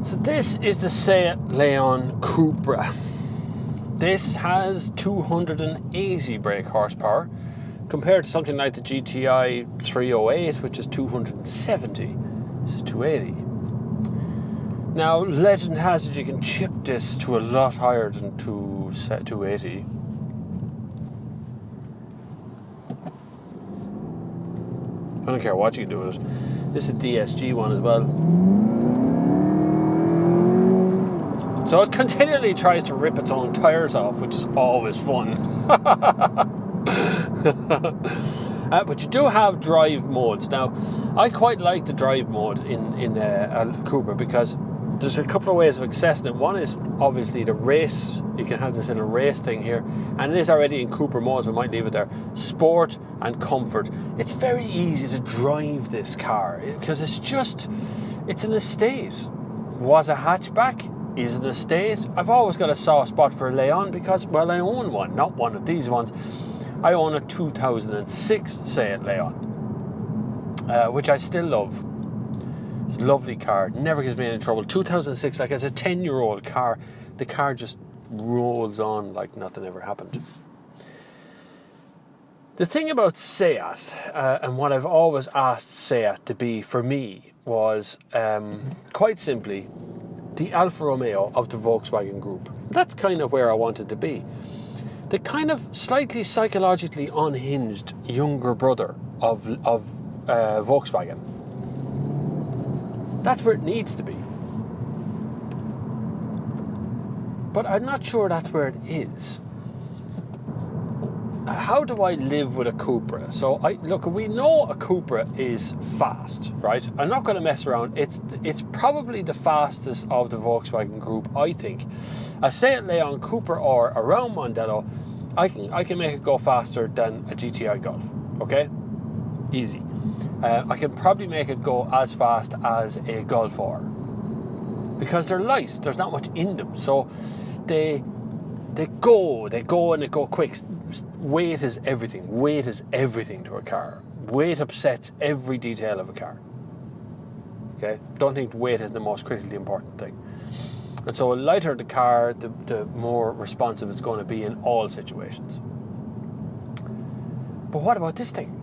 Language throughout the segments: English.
So this is the Seat Leon Cupra. This has 280 brake horsepower compared to something like the GTI 308, which is 270. This is 280. Now, legend has it you can chip this to a lot higher than 280. I don't care what you do with it. This is a DSG one as well. So it continually tries to rip its own tyres off, which is always fun. But you do have drive modes. Now, I quite like the drive mode in a Cupra because there's a couple of ways of accessing it. One is obviously the race. You can have this little race thing here, and it is already in Cupra mode, so I might leave it there. Sport and comfort. It's very easy to drive this car because it's an estate. Was a hatchback, is an estate. I've always got a soft spot for Leon because, well, I own one, not one of these ones. I own a 2006 Seat Leon, which I still love. It's a lovely car, never gives me any trouble. 2006, like as a 10-year-old car, the car just rolls on like nothing ever happened. The thing about Seat, and what I've always asked Seat to be for me, was quite simply the Alfa Romeo of the Volkswagen group. That's kind of where I wanted to be. The kind of slightly psychologically unhinged younger brother of Volkswagen. That's where it needs to be. But I'm not sure that's where it is. How do I live with a Cupra? So look, we know a Cupra is fast, right? I'm not going to mess around. It's probably the fastest of the Volkswagen group, I think. A Seat Leon Cupra or around Mondello, I can make it go faster than a GTI Golf. Okay, easy. I can probably make it go as fast as a Golf R because they're light. There's not much in them, so they go and they go quick. Weight is everything. Weight is everything to a car. Weight upsets every detail of a car. Okay, don't think weight is the most critically important thing. And so, the lighter the car, the more responsive it's going to be in all situations. But what about this thing?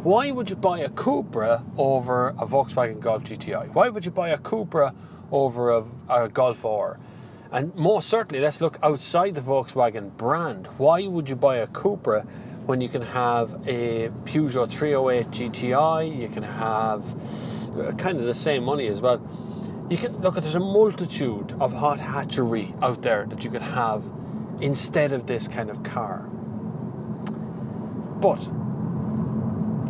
Why would you buy a Cupra over a Volkswagen Golf GTI? Why would you buy a Cupra over a Golf R? And most certainly, let's look outside the Volkswagen brand. Why would you buy a Cupra when you can have a Peugeot 308 GTI? You can have kind of the same money as well. You can look at, there's a multitude of hot hatchery out there that you could have instead of this kind of car. But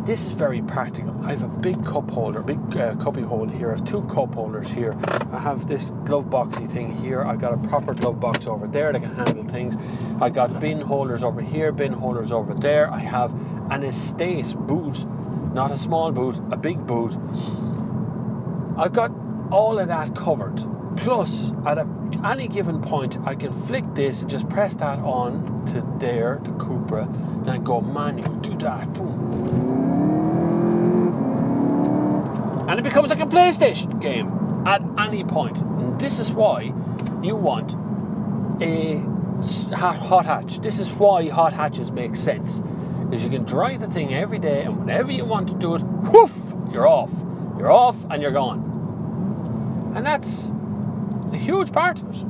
this is very practical. I have a big cup holder, cuppy holder here. I have two cup holders here. I have this glove boxy thing here. I got a proper glove box over there that can handle things. I got bin holders over here, bin holders over there. I have an estate boot, not a small boot, a big boot. I've got all of that covered. Plus, at any given point, I can flick this and just press that on to there, to Cupra, then go manual, do that, boom. And it becomes like a PlayStation game at any point. And this is why you want a hot hatch. This is why hot hatches make sense. Because you can drive the thing every day, and whenever you want to do it, whoof, you're off. You're off and you're gone. And that's a huge part of it.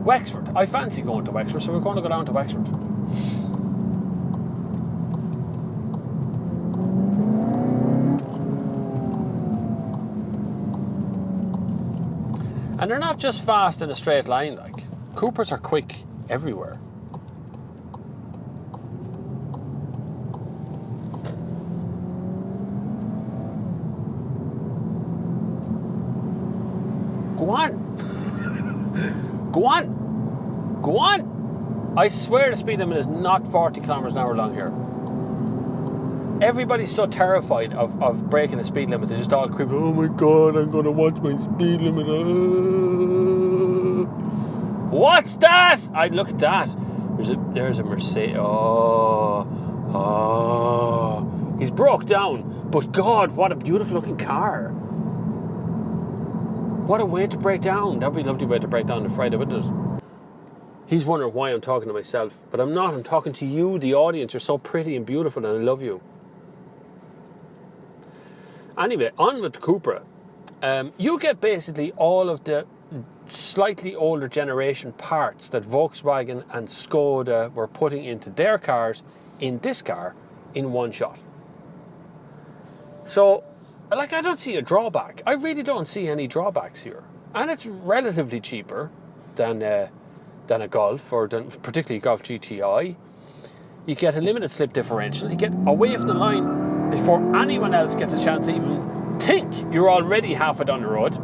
Wexford. I fancy going to Wexford, so we're going to go down to Wexford. And they're not just fast in a straight line, like. Cupras are quick everywhere. Go on. Go on. Go on. I swear the speed limit is not 40 kilometers an hour along here. Everybody's so terrified of breaking the speed limit. They're just all creeping, oh my God, I'm going to watch my speed limit. What's that? I look at that. There's a Mercedes. Oh. He's broke down. But God, what a beautiful looking car. What a way to break down. That would be a lovely way to break down the Friday, wouldn't it? He's wondering why I'm talking to myself, but I'm not. I'm talking to you, the audience. You're so pretty and beautiful, and I love you. Anyway, on with the Cupra. You get basically all of the slightly older generation parts that Volkswagen and Skoda were putting into their cars in this car in one shot. So, like, I don't see a drawback. I really don't see any drawbacks here. And it's relatively cheaper than a Golf, or particularly Golf GTI. You get a limited slip differential. You get away from the line before anyone else gets a chance to even think. You're already half it on the road.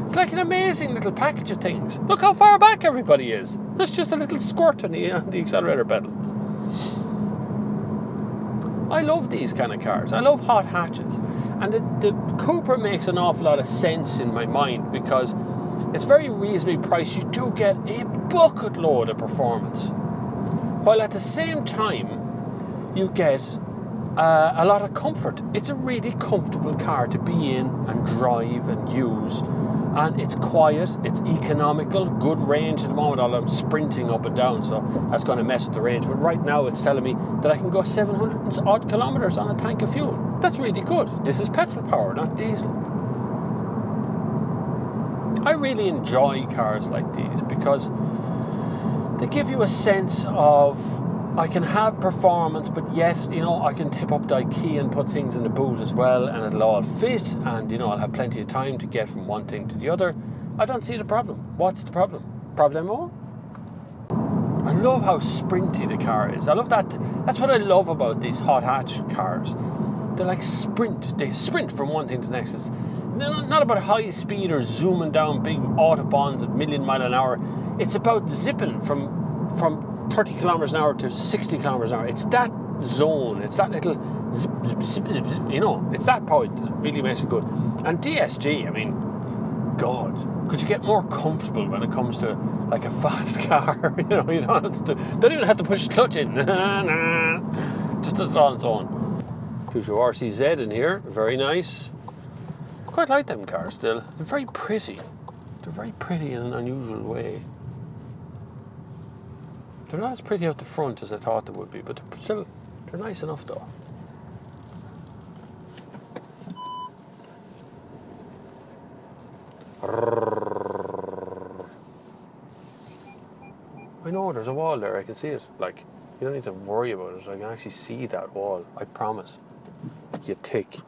It's like an amazing little package of things. Look how far back everybody is. There's just a little squirt on the accelerator pedal. I love these kind of cars. I love hot hatches. And the Cupra makes an awful lot of sense in my mind because it's very reasonably priced. You do get a bucket load of performance, while at the same time you get a lot of comfort. It's a really comfortable car to be in and drive and use, and it's quiet, it's economical, good range at the moment. Although I'm sprinting up and down, so that's going to mess with the range, but right now it's telling me that I can go 700 and odd kilometers on a tank of fuel. That's really good. This is petrol power, not diesel. I really enjoy cars like these because they give you a sense of, I can have performance, but yet, I can tip up the key and put things in the boot as well, and it'll all fit, and, I'll have plenty of time to get from one thing to the other. I don't see the problem. What's the problem? Problemo? I love how sprinty the car is. I love that. That's what I love about these hot hatch cars. They're like sprint. They sprint from one thing to the next. It's not about high speed or zooming down big autobahns at 1,000,000 miles an hour. It's about zipping from 30 kilometers an hour to 60 kilometers an hour. It's that zone. It's that little zip, zip, zip, zip, it's that point that really makes it good. And DSG, I mean, God, could you get more comfortable when it comes to like a fast car? You don't even have to push the clutch in. Just does it on its own. Peugeot RCZ in here, very nice. Quite like them cars still. They're very pretty. They're very pretty in an unusual way. They're not as pretty out the front as I thought they would be, but they're nice enough though. I know, there's a wall there, I can see it. Like, you don't need to worry about it. I can actually see that wall, I promise. You tick.